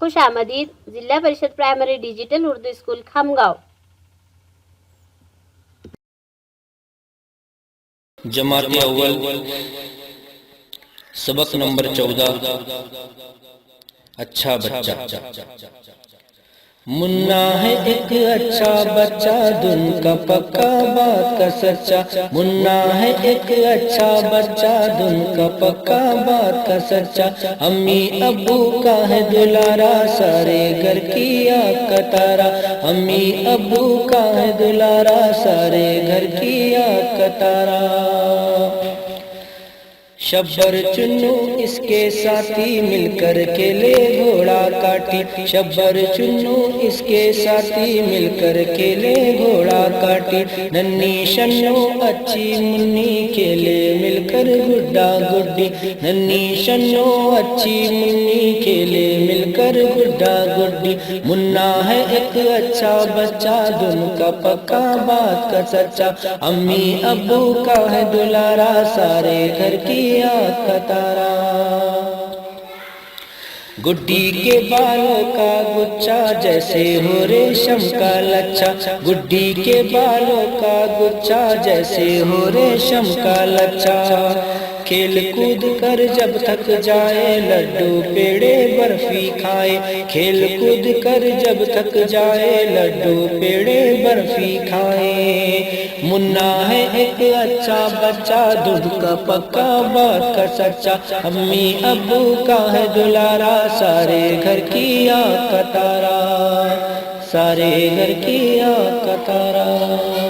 خوش آمدید ضلع پریشد پرائمری ڈیجیٹل اردو اسکول کھمگاؤں۔ جماعت اول سبق نمبر 14 اچھا بچہ۔ منا ہے ایک اچھا بچہ دن کا پکا بات کا سچا، منا ہے ایک اچھا بچہ دن کا پکا بات کا سچا، امی ابو کا ہے دلارا سارے گھر کی آنکھ کا تارا، امی ابو کا ہے دلارا سارے گھر کی آنکھ کا تارا۔ شبر چنو اس کے ساتھی مل کر کے لے گھوڑا کاٹی، شبر چنو اس کے ساتھی مل کر کے لے گھوڑا کاٹی، ننھی شنو اچھی منی کے لے مل کر گڈا گڈی، ننھی شنو اچھی منی کے لے مل کر گڈا گڈی، منا ہے ایک اچھا بچہ دن کا پکا بات کا سچا، امی ابو کا ہے دلارا سارے گھر کی آنکھ کا تارا۔ گڈی کے بالوں کا گچھا جیسے ہو ریشم کا لچھا، گڈی کے بالوں کا گچھا جیسے ہو ریشم کا لچھا، کھیل کود کر جب تھک جائے لڈو پیڑے برفی کھائے، کھیل کود کر جب تھک جائے لڈو پیڑے برفی کھائے، منا ہے ایک اچھا بچہ دودھ کا پکا بات کا سچا، امی ابو کا ہے دلارا سارے گھر کی آنکھ کا تارا، سارے گھر کی آنکھ کا تارا۔